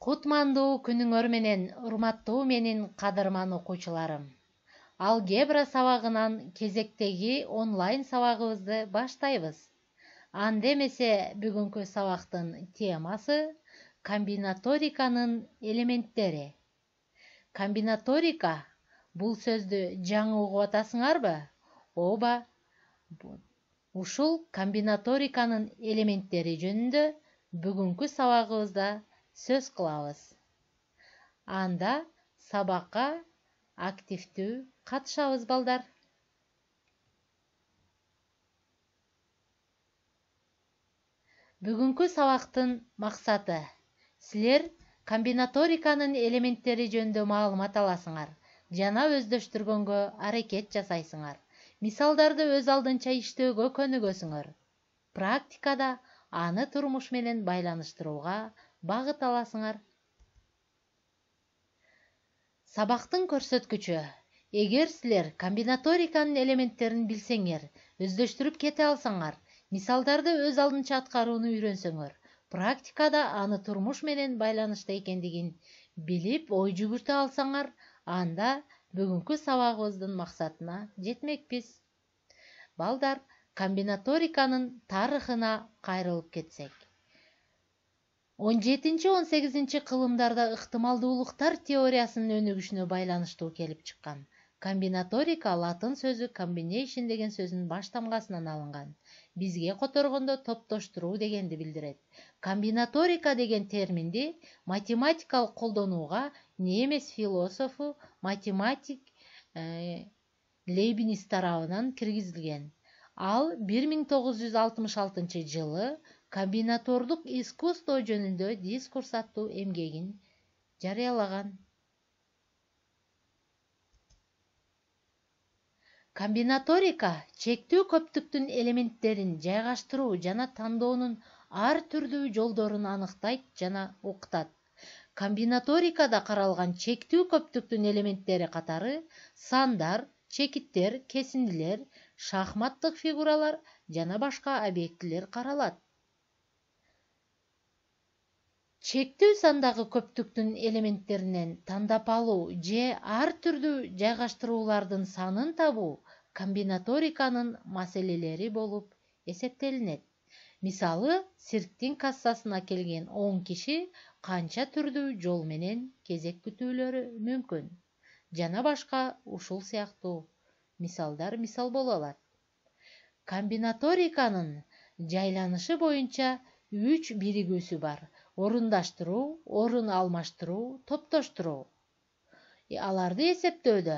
Кутмандуу күнүңөр менен, урматтуу менин кадырман окуучуларым. Алгебра сабагынан кезектеги онлайн сабагыбызды баштайбыз. Анда эмесе бүгүнкү сабактын темасы комбинаториканын элементтери. Комбинаторика бул сөздү жаңы угуп атасыңарбы? Ооба. Ушул комбинаториканын элементтери жөнүндө бүгүнкү сабагыбызда сөз кылабыз. Анда сабакка активдүү катышабыз балдар. Бүгүнкү сабактын максаты силер комбинаториканын элементтери жөнүндө маалымат аласыңар жана өздөштүргөнгө аракет жасайсыңар. Мисалдарды өз алдынча иштөөгө көнүгөсүңөр. Практикада аны турмуш менен байланыштырууга багыт аласыңар. Сабактын көрсөткүчү. Эгер силер комбинаториканын элементтерин билсеңер, өздөштүрүп кете алсаңар, мисалдарды өз алдынча аткарууну үйрөнсөңөр, практикада аны турмуш менен байланышта экендигин билип, ой жүгүртө алсаңар, анда бүгүнкү сабагыбыздын максатына жетмекпиз. Балдар, комбинаториканын тарыхына кайрылып кетсек. 17-18 кылымдарда ыктымалдуулуктар теориясынын өнүгүшүнө байланыштуу келип чыккан. Комбинаторика латын сөзү combination деген сөзүнүн баш тамгасынан алынган. Бизге которгондо топтоштуруу дегенди билдирет. Комбинаторика деген терминди математикалык колдонууга немис философу, математик Лейбниц тарабынан киргизилген. Ал 1966 жылы комбинатордук искусство жөнүндө дискурс аттуу эмгегин жарыялаган. Комбинаторика чектүү көптүктүн элементтерин жайгаштыруу жана тандоонун ар түрдүү жолдорун аныктайт жана окутат. Комбинаторикада каралган чектүү көптүктүн элементтери катары сандар, чекиттер, кесиндилер, шахматтык фигуралар жана башка объектилер каралат. Чектүү сандагы көптүктүн элементтеринен тандап алуу же ар түрдүү жайгаштыруулардын санын табуу комбинаториканын маселелери болуп эсептелинет. Мисалы, цирктин кассасына келген 10 киши канча түрдүү жол менен кезек күтүүлөрү мүмкүн. Жана башка ушул сыяктуу мисалдар мисал боло алат. Комбинаториканын жайланышы боюнча 3 биригүүсү бар. Орундаштыруу, орун алмаштыруу, топтоштуруу. Аларды эсептөөдө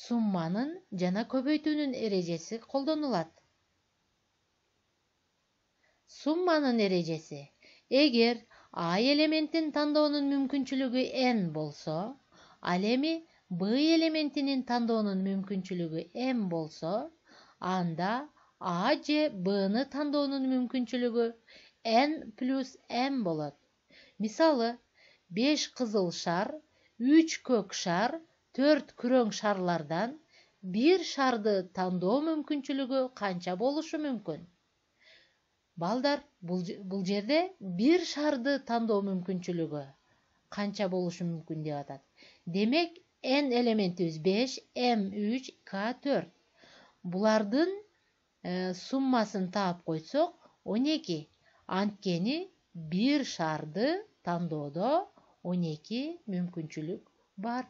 сумманын жана көбөйтүүнүн эрежеси колдонулат. Сумманын эрежеси. Эгер А элементин тандоонун мүмкүнчүлүгү n болсо, ал эми B элементинин тандоонун мүмкүнчүлүгү m болсо, анда А же B'ны тандоонун мүмкүнчүлүгү n плюс m болот. Мисалы, 5 кызыл шар, 3 көк шар, 4 күрөң шарлардан 1 шарды тандоо мүмкүнчүлүгү канча болушу мүмкүн? Балдар, бул жерде 1 шарды тандоо мүмкүнчүлүгү канча болушу мүмкүн деп атат. Демек, n элементибиз 5, m 3, k 4. Булардын суммасын таап койсок 12. Анткени 1 шарды тандоодо 12 мүмкүнчүлүк бар.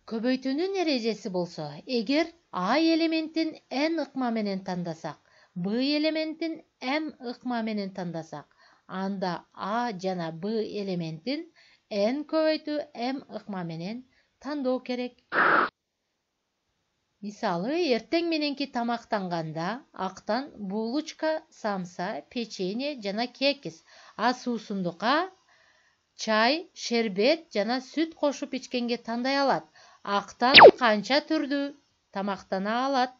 Көбөйтүүнүн эрежеси болсо, эгер А элементин n ыкма менен тандасак, B элементин m ыкма менен тандасак, анда А жана B элементин n көбөйтүү m ыкма менен тандоо керек. Мисалы, эртең мененки тамактанганда актан булочка, самса, печенье жана кекис, а суусундукка чай, шербет жана сүт кошуп ичкенге тандай алат. Актан канча түрдүү тамактана алат?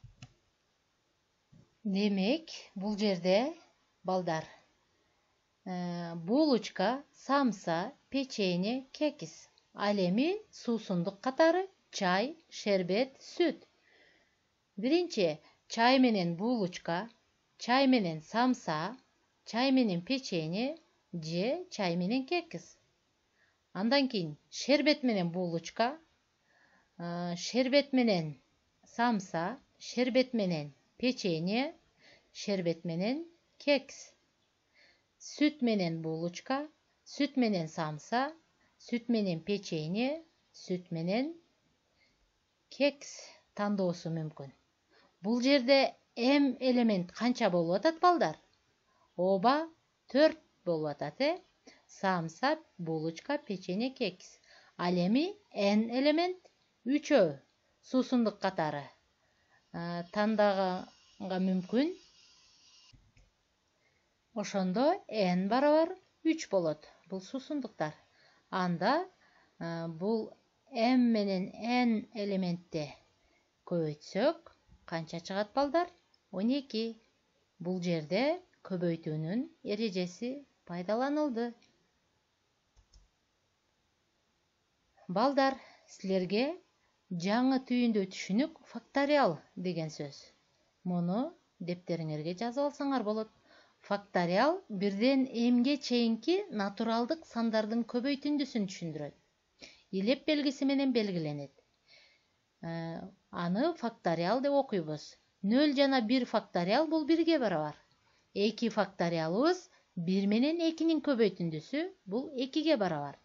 Демек, бул жерде балдар булочка, самса, печенье, кекис. Ал эми суусундук катары чай, шербет, сүт. Биринчи, чай менен булочка, чай менен самса, чай менен печенье же чай менен кекс. Андан кийин шербет менен булочка, шербет менен самса, шербет менен печенье, шербет менен кекс. Süt менен булочка, süt менен самса, süt менен печенье, süt менен кекс тандоосу мүмкүн. Бул жерде М элемент канча болуп атат балдар? Ооба 4 болуп атат, Самса, булочка, печенье, кекс. Ал эми N элемент 3 суусундук катары тандаганга мүмкүн. Ошондо N барабар 3 болот. Бул суусундуктар. Анда бул M менен N элементти көбөйтсөк, канча чыгат балдар? 12. Бул жерде көбөйтүүнүн эрежеси пайдаланылды. Балдар, силерге жаңы түйүндө түшүнүк факториал деген сөз. Муну дептериңерге жазып алсаңар болот. Факториал бирден эмге чейинки натуралдык сандардын көбөйтүндүсүн түшүндүрөт. Илеп белгиси менен белгиленет. Аны факториал деп окуйбуз. 0 жана 1 факториал бул 1ге барабар. 2 факториалыбыз 1 менен 2нин көбөйтүндүсү бул 2ге барабар.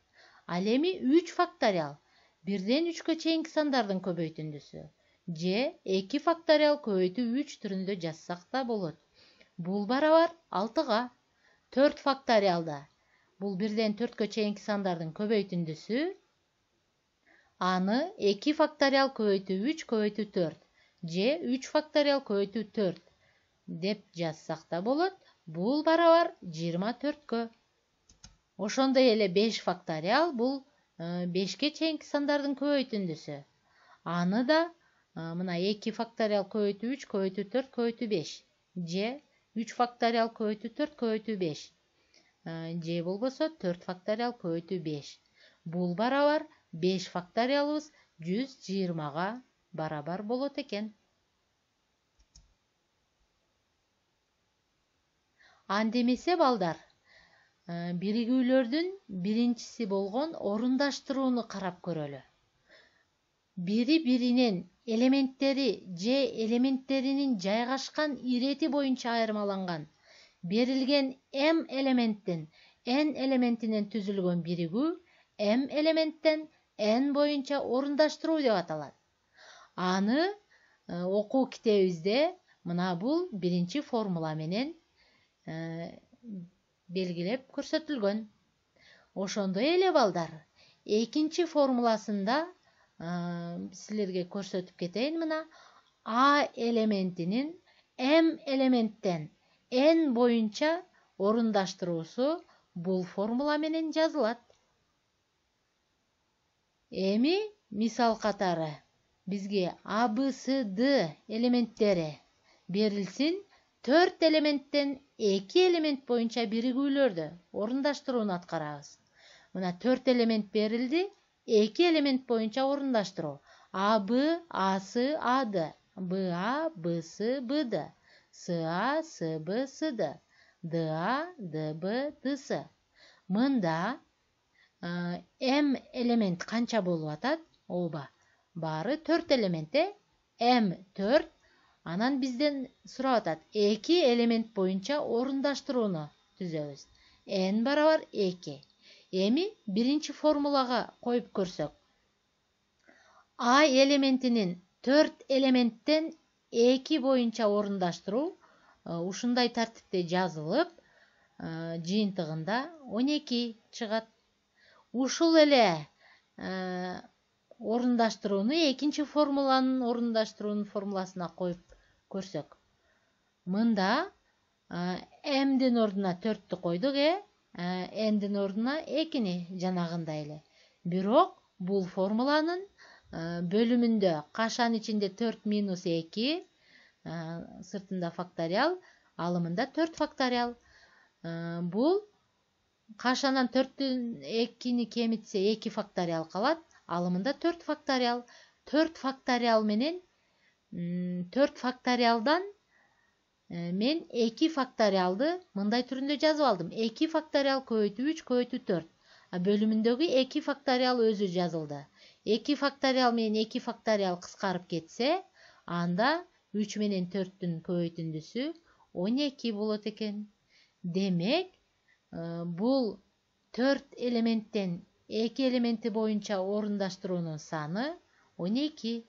Ал эми 3 факториал 1ден 3кө чейинки сандардын көбөйтүндүсү же 2 факториал көбөйтүү 3 түрүндө жазсак да болот. Бул барабар 6га. 4 факториалда бул 1ден 4кө чейинки сандардын көбөйтүндүсү. Аны 2 факториал көбөйтүү 3 көбөйтүү 4 же 3 факториал көбөйтүү 4 деп жазсак да болот. Бул барабар 24кө. Ошондой эле 5 факториал бул 5ке чейинки сандардын көбөйтүндүсү. Аны да мына 2 факториал көбөйтүү 3 көбөйтүү 4 көбөйтүү 5 же 3 факториал көбөйтүү 4 көбөйтүү 5 же болбосо 4 факториал көбөйтүү 5. Бул барабар 5 факториалыбыз 120га барабар болот экен. Андемесе балдар, биригүүлөрдүн биринчиси болгон орундаштырууну карап көрөлү. Бири-биринен элементтери же элементтеринин жайгашкан ирети боюнча айырмаланган берилген M элементтин N элементинен түзүлгөн биригүү M элементтен N боюнча орундаштыруу деп аталат. Аны окуу китебибизде мына бул биринчи формула менен белгилеп көрсөтүлгөн. Ошондой эле балдар, экинчи формуласында силерге көрсөтүп кетейин. Мына A элементинин M элементтен N боюнча орундаштыруусу бул формула менен жазылат. Эми мисал катары бизге A, B, C, D элементтери берилсин. 4 элементтен 2 элемент боюнча биригүүлөрдү орундаштырууну аткарабыз. Мына 4 элемент берилди. 2 элемент боюнча орундаштыруу. A, B, A, C, A, D. B, A, B, C, B, D. C, A, C, B, C, D. D, A, D, B, D, C. Мында M элемент канча болуп атат? Ооба, баары 4 элемент. M 4. Анан бизден сурап атат 2 элемент боюнча орундаштырууну түзөбүз. N барабар 2. Эми биринчи формулага коюп көрсөк. A элементинин 4 элементтен 2 боюнча орундаштыруу ушундай тартипте жазылып, жыйынтыгында 12 чыгат. Ушул эле орундаштырууну экинчи формуланын орундаштыруунун формуласына коюп көрсөк. Мында M'дин ордуна 4тү койдук, N'дин ордуна 2-ни жанагындай эле. Бирок бул формуланын бөлүмүндө кашанын ичинде 4 минус 2, сыртында факториал, алымында 4 факториал. Бул кашанан 4төн 2-ни кемитсе 2 факториал калат, алымында 4 факториал. 4 факториал менен 4 faktorialdan men 2 faktorialды мындай түрүндө жазып алдым. 2 faktorial көбөйтүү 3 көбөйтүү 4. Бөлүмүндөгү 2 faktorial өзү жазылды. 2 faktorial менен 2 faktorial кыскарып кетсе, анда 3 менен 4-түн көбөйтүндүсү 12 болот экен. Демек, бул 4 элементтен 2 элементи боюнча орундаштыруунун саны 12.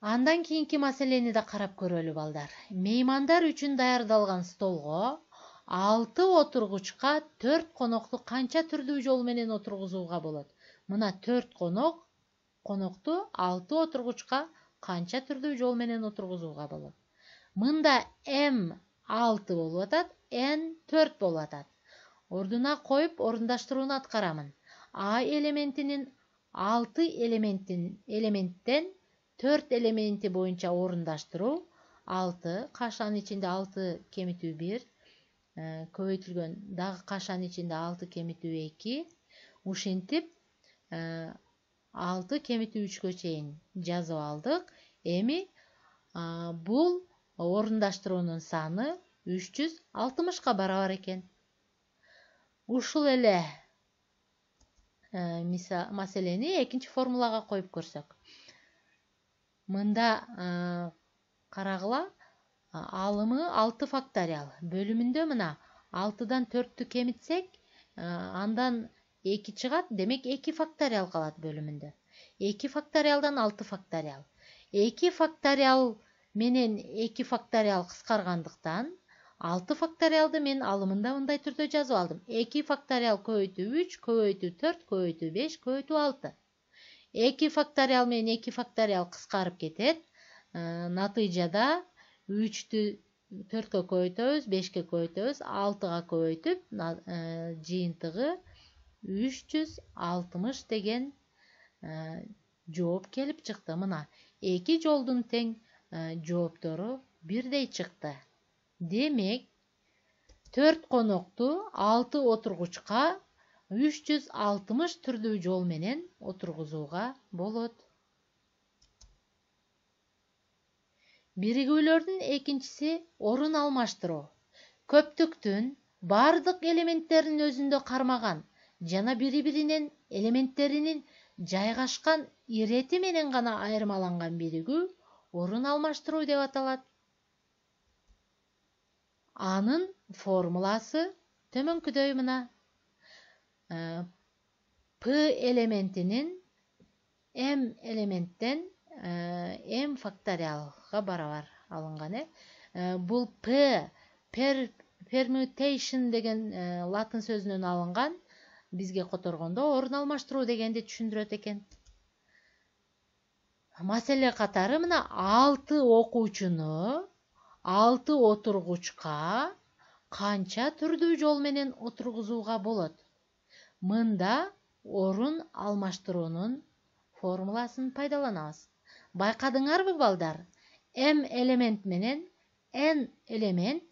Андан кийинки маселени да карап көрөлү балдар. Меймандар үчүн даярдалган столго 6 отургучка 4 конокту канча түрдүү жол менен отургузууга болот? Мына 4 конокту 6 отургучка канча түрдүү жол менен отургузууга болот? Мында M 6 болуп атат, N 4 болуп атат. Ордуна коюп орундаштырууну аткарамын. A элементинин 6 элементтен 4 элементи боюнча орундаштыруу 6, кашанын ичинде 6 кемитүү 1, көбөйтүлгөн дагы кашанын ичинде 6 кемитүү 2, ушинтип 6 кемитүү 3кө чейин жазып алдык. Эми бул орундаштыруунун саны 360ка барабар экен. Ушул эле маселени экинчи формулага коюп көрсөк. Мында карагыла, алымы 6 факториал. Бөлүмүндө мына 6дан 4-тү кемитсек, андан 2 чыгат, демек 2 факториал калат бөлүмүндө. 2 факториалдан 6 факториал. 2 факториал менен 2 факториал кыскаргандыктан 6 факториалды мен алымында мындай түрдө жазып алдым. 2 факториал көбөйтүү 3, көбөйтүү 4, көбөйтүү 5, көбөйтүү 6. 2 факториал менен 2 факториал кыскарып кетет. Натыйжада 3-тү 4кө көбөйтөбүз, 5ке көбөйтөбүз, 6га көбөйтүп, жыйынтыгы 360 деген жооп келип чыкты. Мына 2 жолдун тең жооптору бирдей чыкты. Демек, 4 конокту 6 отургучка 360 түрдүү жол менен отургузууга болот. Биригүүлөрдүн экинчиси орун алмаштыруу. Көптүктүн бардык элементтерин өзүндө кармаган жана бири-биринен элементтеринин жайгашкан ирети менен гана айырмаланган биригүү орун алмаштыруу деп аталат. Анын формуласы төмөнкүдөй мына. P элементинин M элементтен M факториалга барабар алынган. Бул P permutation деген латын сөзүнөн алынган. Бизге которгондо орун алмаштыруу дегенди түшүндүрөт экен. Маселе катары мына 6 окуучуну 6 отургучка канча түрдүү жол менен отургузууга болот? Мында орун алмаштыруунун формуласын пайдаланабыз. Байкадыңарбы балдар? M элемент менен N элемент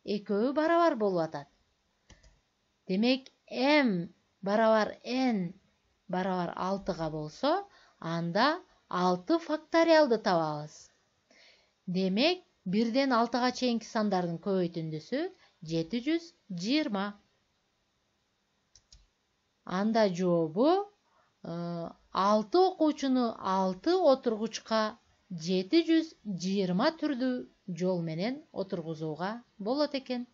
экөө барабар болуп атат. Демек, M барабар N барабар 6га болсо, анда 6 факториалды табабыз. Демек, 1ден 6га чейинки сандардын көбөйтүндүсү 720. Анда жообу 6 окуучуну 6 отургучка 720 түрдүү жол менен отургузууга болот экен.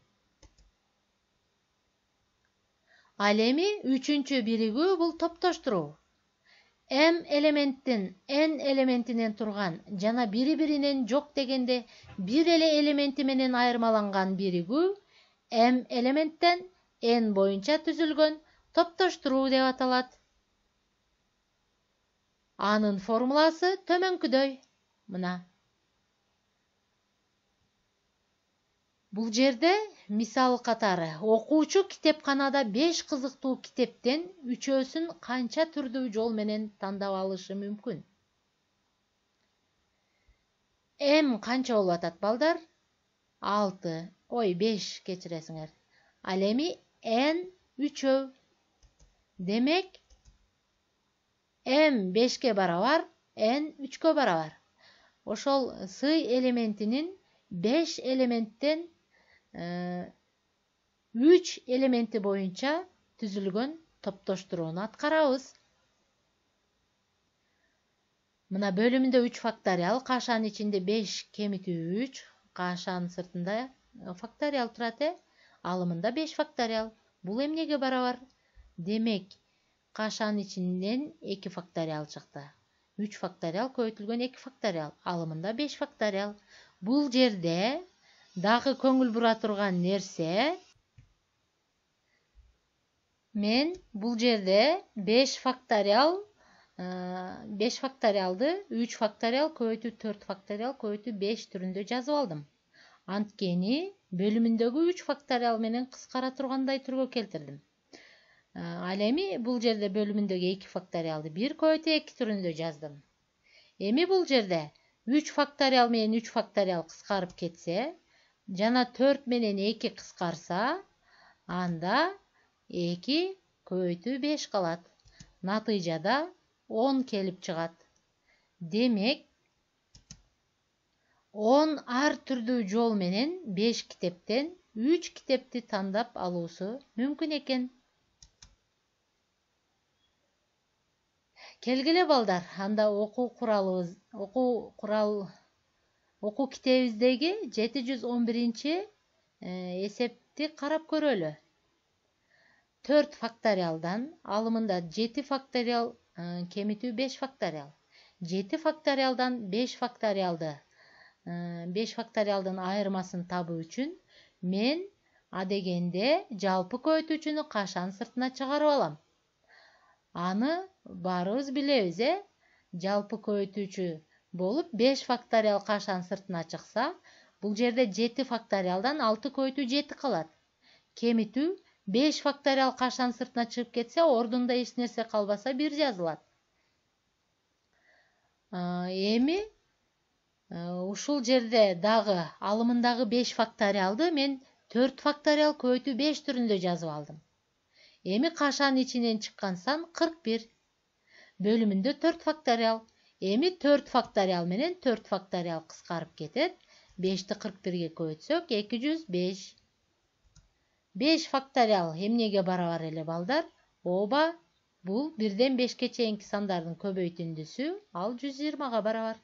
Ал эми үчүнчү биригүү бул топтоштуруу. M элементтин N элементинен турган жана бири-биринен жок дегенде бир эле элементи менен айырмаланган биригүү M элементтен N боюнча түзүлгөн топтоштуруу деп аталат. Анын формуласы төмөнкүдөй. Мына. Бул жерде мисал катары окуучу китепканада 5 кызыктуу китептен 3-өсүн канча түрдүү жол менен тандап алышы мүмкүн? M канча болуп атат балдар? 5 кечиресиңер. Ал эми N 3'өө. Demek m 5'ke barabar, n 3'kө barabar. Ошол сый элементинин 5 элементтен 3 элементи боюнча түзүлгөн топтоштурууну аткарабыз. Мына бөлүмүндө 3 факториал, кашанын ичинде 5 кемитүү 3, кашанын сыртында факториал турат, алымында 5 факториал. Бул эмнеге барабар? Демек, кашанын ичинен 2 факториал чыкты. 3 факториал көбөйтүлгөн 2 факториал, алымында 5 факториал. Бул жерде дагы көңүл бура турган нерсе, мен бул жерде 5 факториалды 3 факториал көбөйтүү 4 факториал көбөйтүү 5 түрүндө жазып алдым. Анткени бөлүмүндөгү 3 факториал менен кыскара тургандай түргө келтирдим. Ал эми бул жерде бөлүмүндөгү 2 факториалды 1 көбөйтүү 2 түрүндө жаздым. Эми бул жерде 3 факториал менен 3 факториал кыскарып кетсе, жана 4 менен 2 кыскарса, анда 2 көбөйтүү 5 калат. Натыйжада 10 келип чыгат. Демек, 10 ар түрдүү жол менен 5 китептен 3 китепти тандап алуусу мүмкүн экен. Келгиле балдар, анда окуу китебиздеги 711 эсепти карап көрөлү. 4 факториалдан алымында 7 факториал кемитүү 5 факториал. 7 факториалдан 5 факториалдын айырмасын табуу үчүн мен адегенде жалпы көбөйтүүчүнү кашанын сыртына чыгарып алам. Аны баарыбыз билебиз, жалпы көбөйтүүчү болуп 5 факториал кашанын сыртына чыкса, бул жерде 7 факториалдан 6 көбөйтүү 7 калат. Кемитүү 5 факториал кашанын сыртына чыгып кетсе, ордунда эч нерсе калбаса 1 жазылат. Эми ушул жерде дагы алымындагы 5 факториалды мен 4 факториал көбөйтүү 5 түрүндө жазып алдым. Эми кашанын ичинен чыккан сан 41. Бөлүмүндө 4 факториал. Эми 4 факториал менен 4 факториал кыскарып кетет. 5-ти 41ге көбөйтсөк 205. 5 факториал эмнеге барабар эле балдар? Ооба, бул 1ден 5ке чейинки сандардын көбөйтүндүсү, ал 120га барабар.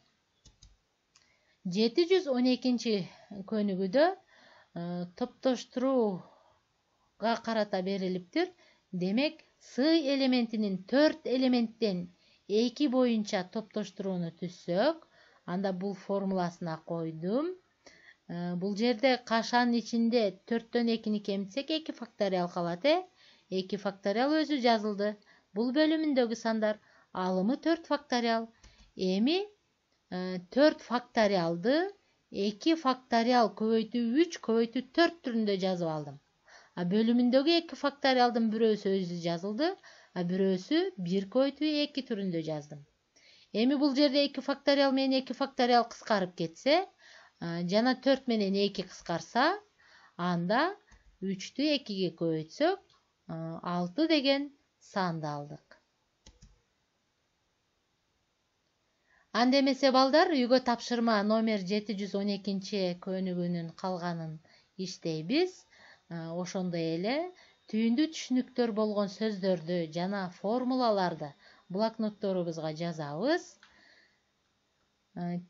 712 көнүгүүдө топтоштурууга карата берилиптир. Демек, сый элементинин 4 элементтен 2 боюнча топтоштурууну түзсөк, анда бул формуласына койдум. Бул жерде кашанын ичинде 4төн 2-ни кемитсек 2 факториал калат, 2 факториал өзү жазылды. Бул бөлүмүндөгү сандар, алымы 4 факториал. Эми 4 факториалды 2 факториал көбөйтүү 3 көбөйтүү 4 түрүндө жазып алдым. Бөлүмүндөгү 2 факториалдын бирөөсү өзү жазылды, бирөөсү 1 көбөйтүү 2 түрүндө жаздым. Эми бул жерде 2 факториал менен 2 факториал кыскарып кетсе, жана 4 менен 2 кыскарса, анда 3-тү 2ге көбөйтсөк, 6 деген санды алдык. Анда эмесе балдар, үйгө тапшырма номер 712 көнүгүүнүн калганын иштейбиз. Ошондой эле түйүндүү түшүнүктөр болгон сөздөрдү жана формулаларды блокнотторубузга жазабыз.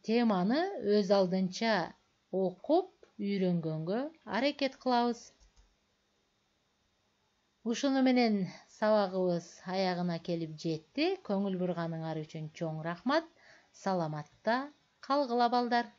Теманы өз алдынча окуп, үйрөнгөнгө аракет кылабыз. Ушуну менен сабагыбыз аягына келип жетти. Көңүл бурганыңар үчүн чоң рахмат. Саламатта калгыла балдар.